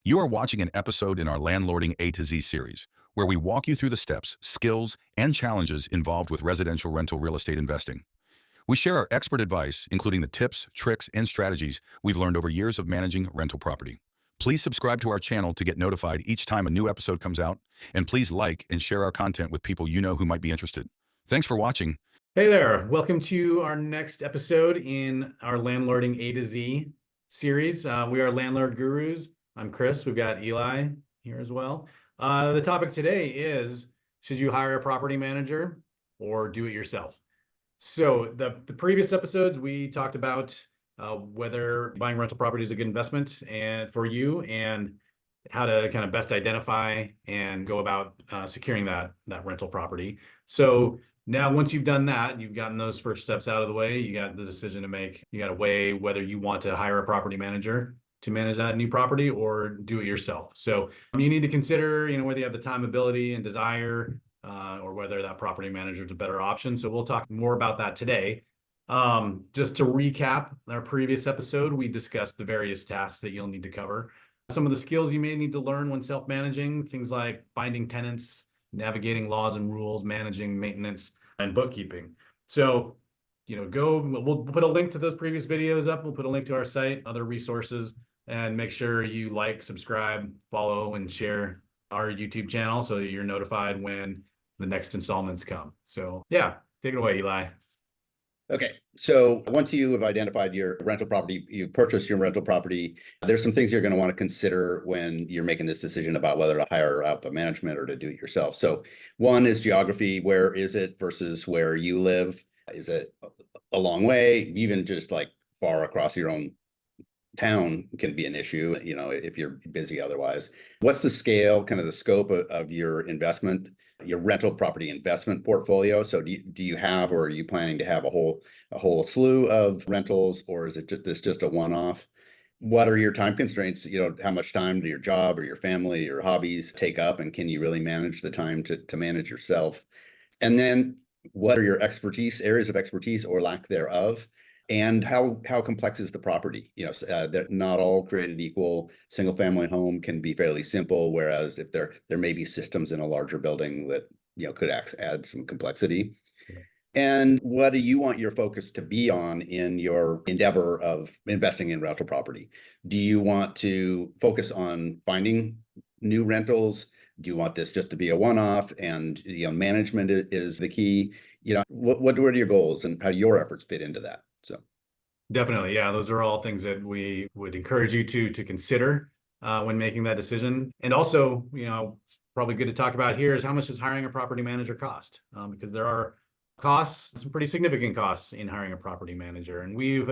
You are watching an episode in our Landlording A to Z series, where we walk you through the steps, skills, and challenges involved with residential rental real estate investing. We share our expert advice, including the tips, tricks, and strategies we've learned over years of managing rental property. Please subscribe to our channel to get notified each time a new episode comes out, and please like and share our content with people you know who might be interested. Thanks for watching. Hey there, welcome to our next episode in our Landlording A to Z series. We are Landlord Gurus. I'm Chris. We've got Eli here as well. The topic today is, should you hire a property manager or do it yourself? So the previous episodes, we talked about whether buying rental property is a good investment and for you, and how to kind of best identify and go about securing that rental property. So now, once you've done that, you've gotten those first steps out of the way, you got the decision to make. You got to weigh whether you want to hire a property manager to manage that new property or do it yourself. So you need to consider, whether you have the time, ability, and desire, or whether that property manager is a better option. So we'll talk more about that today. Just to recap our previous episode, we discussed the various tasks that you'll need to cover. Some of the skills you may need to learn when self-managing, things like finding tenants, navigating laws and rules, managing maintenance, and bookkeeping. So, we'll put a link to those previous videos up. We'll put a link to our site, other resources, and make sure you like, subscribe, follow, and share our YouTube channel so that you're notified when the next installments come. So yeah, take it away, Eli. Okay, so once you have identified your rental property, you've purchased your rental property, there's some things you're going to want to consider when you're making this decision about whether to hire out the management or to do it yourself. So one is geography. Where is it versus where you live? Is it a long way? Even just like far across your own town can be an issue, if you're busy otherwise. What's the scale, kind of the scope of your investment, your rental property investment portfolio? So do you have, or are you planning to have a whole slew of rentals, or is it just a one-off? What are your time constraints? How much time do your job or your family or hobbies take up, and can you really manage the time to manage yourself? And then what are your areas of expertise or lack thereof? And how complex is the property? That not all created equal. Single family home can be fairly simple, whereas if there may be systems in a larger building that could add some complexity. And what do you want your focus to be on in your endeavor of investing in rental property? Do you want to focus on finding new rentals? Do you want this just to be a one-off, and management is the key? What are your goals, and how do your efforts fit into that? So definitely, yeah, those are all things that we would encourage you to consider when making that decision. And also, it's probably good to talk about here is how much does hiring a property manager cost? Because there are costs, some pretty significant costs in hiring a property manager. And we've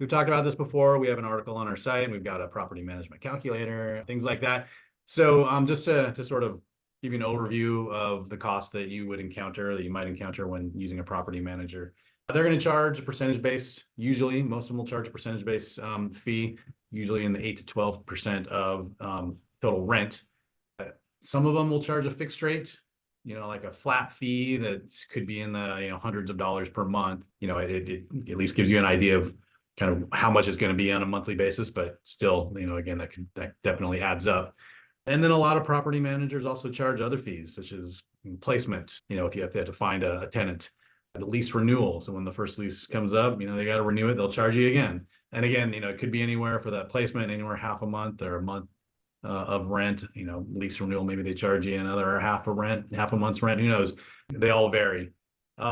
talked about this before. We have an article on our site. We've got a property management calculator, things like that. So just to sort of give you an overview of the costs that you might encounter when using a property manager. They're going to charge a percentage-based, usually, most of them will charge a percentage-based fee, usually in the 8 to 12% of total rent. Some of them will charge a fixed rate, like a flat fee that could be in the hundreds of dollars per month. It at least gives you an idea of kind of how much it's going to be on a monthly basis, but still, again, that definitely adds up. And then a lot of property managers also charge other fees, such as placement, if you have to find a tenant. At lease renewal. So when the first lease comes up, they got to renew it, they'll charge you again. And again, it could be anywhere for that placement, anywhere half a month or a month of rent, lease renewal, maybe they charge you another half a month's rent, who knows? They all vary.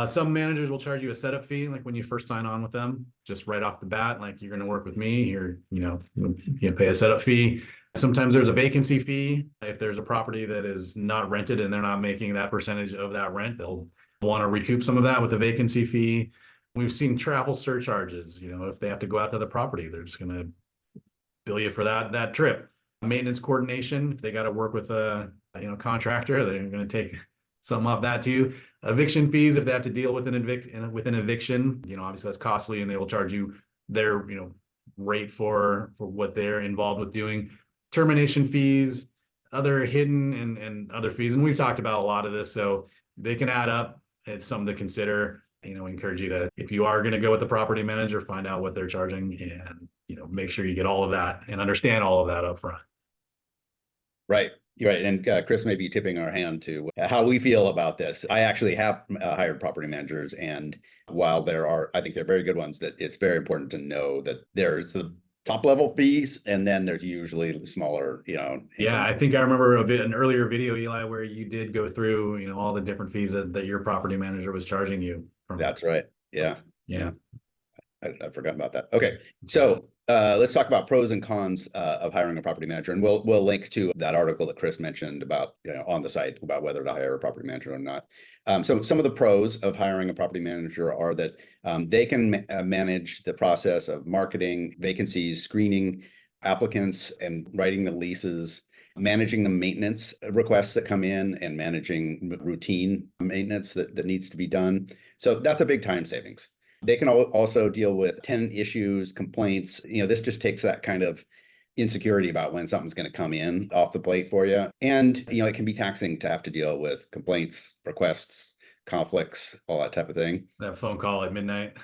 Some managers will charge you a setup fee, like when you first sign on with them, just right off the bat, like you're going to work with me here, you pay a setup fee. Sometimes there's a vacancy fee. If there's a property that is not rented and they're not making that percentage of that rent, they'll want to recoup some of that with a vacancy fee. We've seen travel surcharges. If they have to go out to the property, they're just going to bill you for that trip. Maintenance coordination, if they got to work with a contractor, they're going to take some off that too. Eviction fees, if they have to deal with an eviction, obviously that's costly, and they will charge you their rate for what they're involved with doing. Termination fees, other hidden and other fees, and we've talked about a lot of this, so they can add up. It's something to consider. Encourage you to, if you are going to go with the property manager, find out what they're charging, and make sure you get all of that and understand all of that up front. Right. You're right. And Chris may be tipping our hand to how we feel about this. I actually have hired property managers, and while I think they're very good ones, that it's very important to know that there's the top level fees, and then there's usually smaller, Yeah, I think I remember an earlier video, Eli, where you did go through, all the different fees that your property manager was charging you from. That's right. Yeah. Yeah. I forgot about that. Okay, so let's talk about pros and cons of hiring a property manager, and we'll link to that article that Chris mentioned about on the site about whether to hire a property manager or not. So some of the pros of hiring a property manager are that they can manage the process of marketing, vacancies, screening applicants, and writing the leases, managing the maintenance requests that come in, and managing routine maintenance that needs to be done. So that's a big time savings. They can also deal with tenant issues, complaints. This just takes that kind of insecurity about when something's going to come in off the plate for you. And, it can be taxing to have to deal with complaints, requests, conflicts, all that type of thing. That phone call at midnight.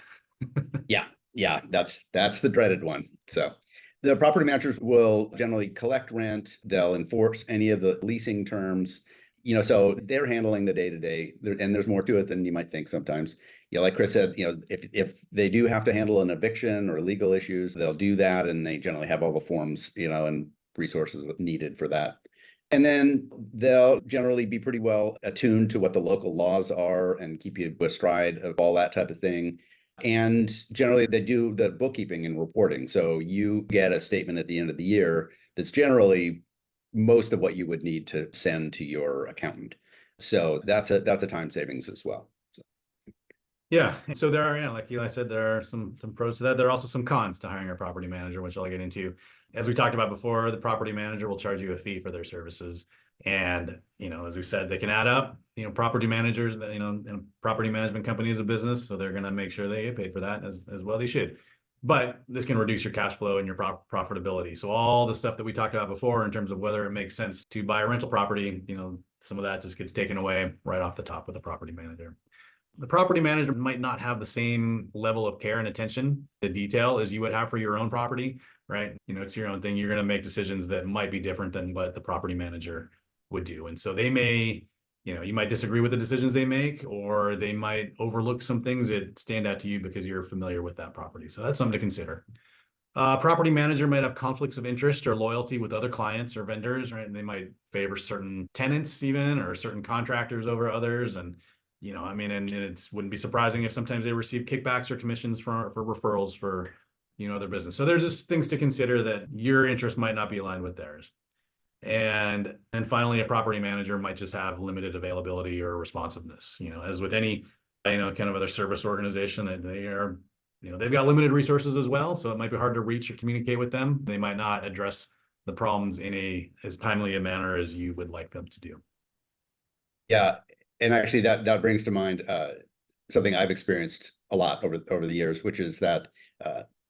Yeah, that's the dreaded one. So the property managers will generally collect rent. They'll enforce any of the leasing terms. So they're handling the day-to-day, and there's more to it than you might think sometimes. Like Chris said, if they do have to handle an eviction or legal issues, they'll do that, and they generally have all the forms, and resources needed for that. And then they'll generally be pretty well attuned to what the local laws are and keep you astride of all that type of thing. And generally they do the bookkeeping and reporting. So you get a statement at the end of the year that's generally most of what you would need to send to your accountant. So that's a time savings as well. Yeah. So there are, like Eli said, there are some pros to that. There are also some cons to hiring a property manager, which I'll get into. As we talked about before, the property manager will charge you a fee for their services. And, as we said, they can add up. Property managers, and a property management company is a business, so they're going to make sure they get paid for that as well they should. But this can reduce your cash flow and your profitability. So all the stuff that we talked about before in terms of whether it makes sense to buy a rental property, some of that just gets taken away right off the top with the property manager. The property manager might not have the same level of care and attention to detail as you would have for your own property, right? It's your own thing. You're going to make decisions that might be different than what the property manager would do. And so they may, you might disagree with the decisions they make, or they might overlook some things that stand out to you because you're familiar with that property. So that's something to consider. Property manager might have conflicts of interest or loyalty with other clients or vendors, right? And they might favor certain tenants even, or certain contractors over others. And and it wouldn't be surprising if sometimes they receive kickbacks or commissions for referrals for, their business. So there's just things to consider that your interest might not be aligned with theirs. And then finally, a property manager might just have limited availability or responsiveness, as with any, kind of other service organization, that they are, they've got limited resources as well. So it might be hard to reach or communicate with them. They might not address the problems in as timely a manner as you would like them to do. Yeah. And actually that brings to mind something I've experienced a lot over the years, which is that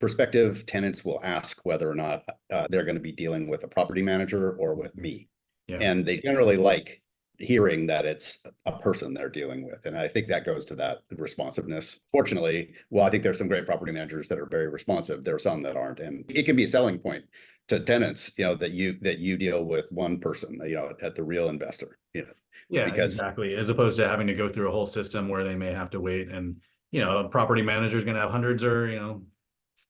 prospective tenants will ask whether or not they're going to be dealing with a property manager or with me. Yeah. And they generally like hearing that it's a person they're dealing with. And I think that goes to that responsiveness. Fortunately, I think there's some great property managers that are very responsive. There are some that aren't. And it can be a selling point to tenants, that you deal with one person, at the real investor, Yeah, exactly. As opposed to having to go through a whole system where they may have to wait, and, a property manager is going to have hundreds or,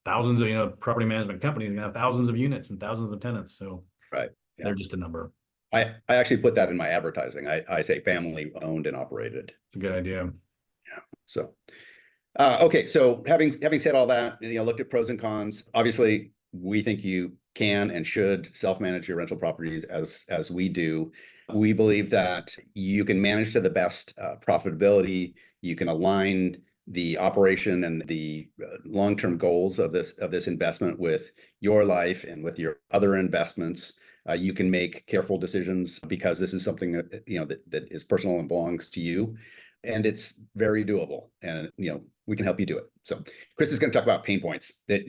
thousands of, property management companies are going to have thousands of units and thousands of tenants. So right. Yeah. They're just a number. I actually put that in my advertising. I say family owned and operated. It's a good idea. Yeah. So, okay. So having said all that, looked at pros and cons, obviously we think you can and should self-manage your rental properties as we do. We believe that you can manage to the best profitability. You can align the operation and the long-term goals of this investment with your life and with your other investments. You can make careful decisions because this is something that is personal and belongs to you, and it's very doable. And we can help you do it. So Chris is going to talk about pain points that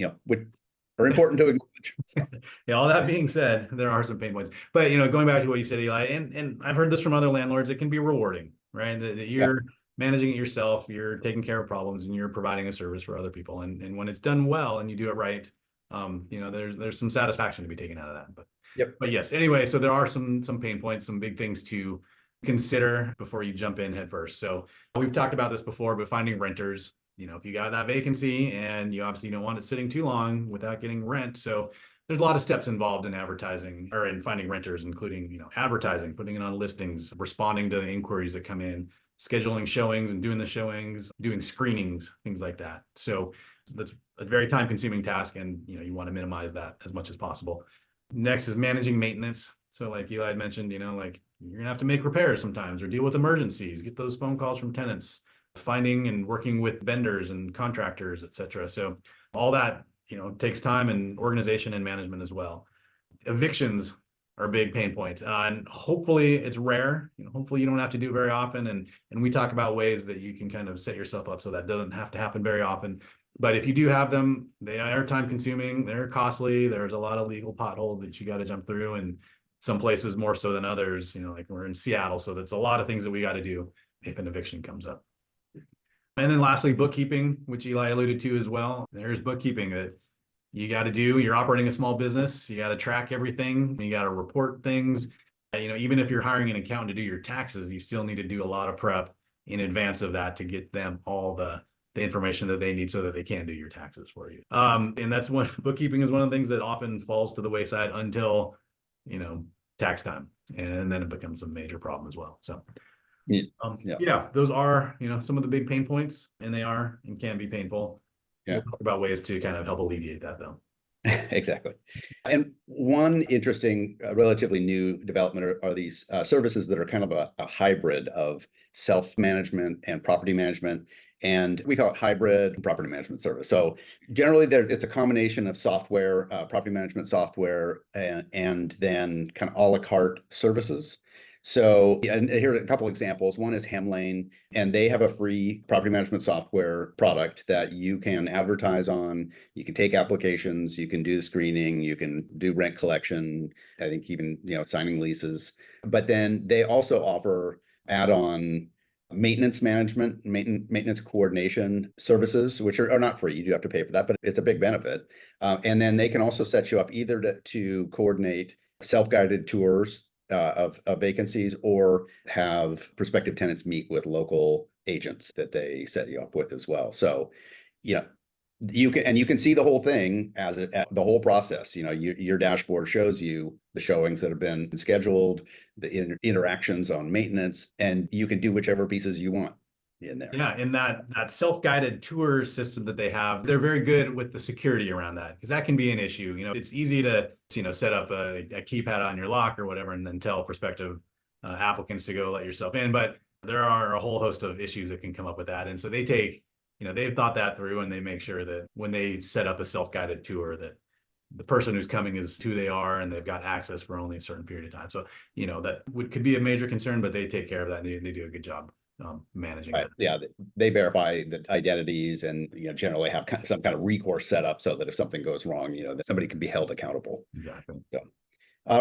are important to acknowledge. So. Yeah, all that being said, there are some pain points. But going back to what you said, Eli, and I've heard this from other landlords, it can be rewarding, right? That you're managing it yourself, you're taking care of problems, and you're providing a service for other people. And when it's done well and you do it right, there's some satisfaction to be taken out of that. But Yep. But yes, anyway, so there are some pain points, some big things to consider before you jump in head first. So we've talked about this before, but finding renters, if you got that vacancy and you obviously don't want it sitting too long without getting rent. So there's a lot of steps involved in advertising or in finding renters, including, advertising, putting it on listings, responding to the inquiries that come in, scheduling showings and doing the showings, doing screenings, things like that. So that's a very time consuming task. And, you want to minimize that as much as possible. Next is managing maintenance. So like Eli had mentioned, like you're gonna have to make repairs sometimes or deal with emergencies, get those phone calls from tenants, finding and working with vendors and contractors, et cetera. So all that, takes time and organization and management as well. Evictions are a big pain point. And hopefully it's rare, hopefully you don't have to do it very often. And we talk about ways that you can kind of set yourself up so that doesn't have to happen very often. But if you do have them, they are time consuming, they're costly. There's a lot of legal potholes that you got to jump through, and some places more so than others, like we're in Seattle. So that's a lot of things that we got to do if an eviction comes up. And then lastly, bookkeeping, which Eli alluded to as well. There's bookkeeping that you got to do. You're operating a small business. You got to track everything. You got to report things. Even if you're hiring an accountant to do your taxes, you still need to do a lot of prep in advance of that to get them all the information that they need so that they can do your taxes for you. And that's one, bookkeeping is one of the things that often falls to the wayside until, tax time. And then it becomes a major problem as well. So yeah, those are, some of the big pain points, and they are and can be painful. Yeah. We'll talk about ways to kind of help alleviate that though. Exactly. And one interesting, relatively new development are these services that are kind of a hybrid of self-management and property management. And we call it hybrid property management service. So generally it's a combination of software, property management software, and then kind of a la carte services. So, and here are a couple examples. One is Hemlane, and they have a free property management software product that you can advertise on. You can take applications, you can do the screening, you can do rent collection, I think even, signing leases. But then they also offer add-on maintenance management, maintenance coordination services, which are not free. You do have to pay for that, but it's a big benefit. And then they can also set you up either to coordinate self-guided tours of vacancies, or have prospective tenants meet with local agents that they set you up with as well. So, you can see the whole thing the whole process. Your dashboard shows you the showings that have been scheduled, the interactions on maintenance, and you can do whichever pieces you want in there. Yeah, and that self-guided tour system that they have, they're very good with the security around that, because that can be an issue. It's easy to set up a keypad on your lock or whatever, and then tell prospective applicants to go let yourself in. But there are a whole host of issues that can come up with that, and so they take, they've thought that through, and they make sure that when they set up a self-guided tour, that the person who's coming is who they are, and they've got access for only a certain period of time. So that could be a major concern, but they take care of that, and they do a good job managing right. that. Yeah, they verify the identities, and generally have some kind of recourse set up so that if something goes wrong, that somebody can be held accountable. Exactly. So,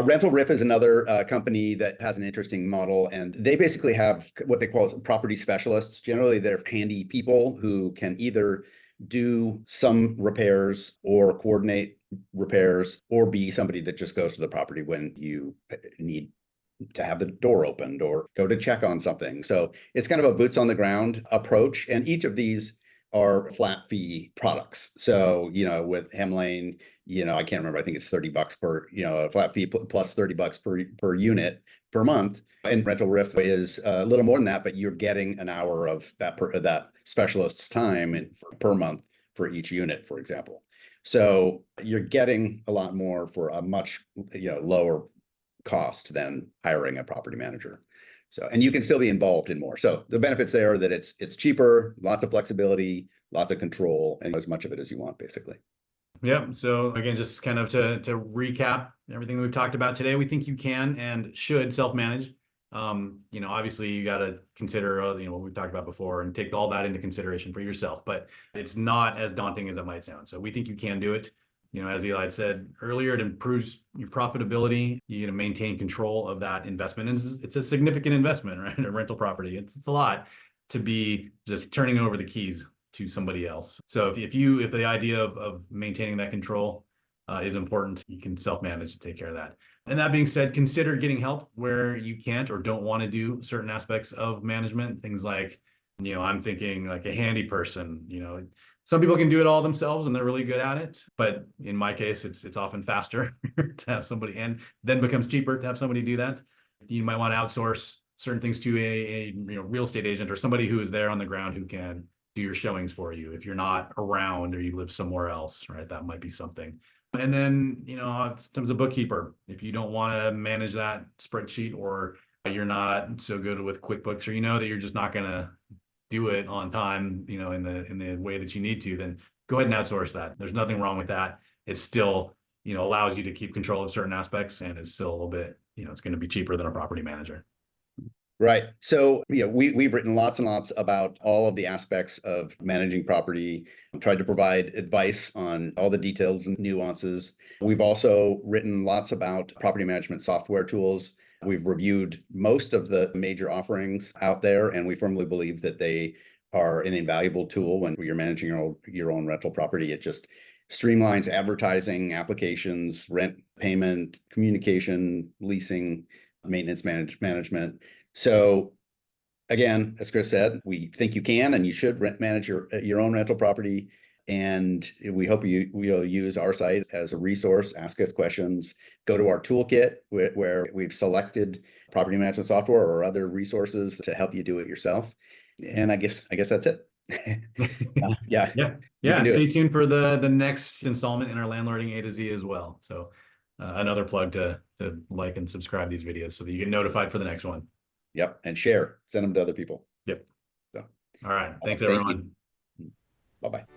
Rental Riff is another company that has an interesting model, and they basically have what they call property specialists. Generally, they're handy people who can either do some repairs or coordinate repairs, or be somebody that just goes to the property when you need to have the door opened or go to check on something. So it's kind of a boots on the ground approach. And each of these are flat fee products. So, with Hemlane, I can't remember, I think it's $30 per, a flat fee plus $30 per unit per month. And Rental Riff is a little more than that, but you're getting an hour of that specialist's time per month for each unit, for example. So you're getting a lot more for a much, lower cost than hiring a property manager. So, and you can still be involved in more. So the benefits there are that it's cheaper, lots of flexibility, lots of control, and as much of it as you want, basically. Yep. So again, just kind of to recap everything we've talked about today, we think you can and should self-manage. Obviously you got to consider, what we've talked about before, and take all that into consideration for yourself, but it's not as daunting as it might sound. So we think you can do it. As Eli had said earlier, it improves your profitability. You maintain control of that investment. And it's a significant investment, right? A rental property. It's a lot to be just turning over the keys to somebody else. So if the idea of maintaining that control is important, you can self-manage to take care of that. And that being said, consider getting help where you can't or don't want to do certain aspects of management. Things like, I'm thinking like a handy person, some people can do it all themselves and they're really good at it. But in my case, it's often faster to have somebody, and then becomes cheaper to have somebody do that. You might want to outsource certain things to a real estate agent or somebody who is there on the ground who can do your showings for you. If you're not around or you live somewhere else, right? That might be something. And then, in terms of bookkeeper, if you don't want to manage that spreadsheet, or you're not so good with QuickBooks, or that you're just not going to do it on time, in the way that you need to, then go ahead and outsource that. There's nothing wrong with that. It still, allows you to keep control of certain aspects, and it's still a little bit, it's going to be cheaper than a property manager. Right. So, we've written lots and lots about all of the aspects of managing property, tried to provide advice on all the details and nuances. We've also written lots about property management software tools. We've reviewed most of the major offerings out there, and we firmly believe that they are an invaluable tool when you're managing your own rental property. It just streamlines advertising, applications, rent payment, communication, leasing, maintenance management. So again, as Chris said, we think you can and you should manage your own rental property. And we hope you will use our site as a resource, ask us questions, go to our toolkit where we've selected property management software or other resources to help you do it yourself. And I guess that's it. Yeah. Yeah. Stay tuned for the next installment in our Landlording A to Z as well. So another plug to like and subscribe these videos so that you get notified for the next one. Yep. And share, send them to other people. Yep. So, all right. Thanks, everyone. Bye-bye.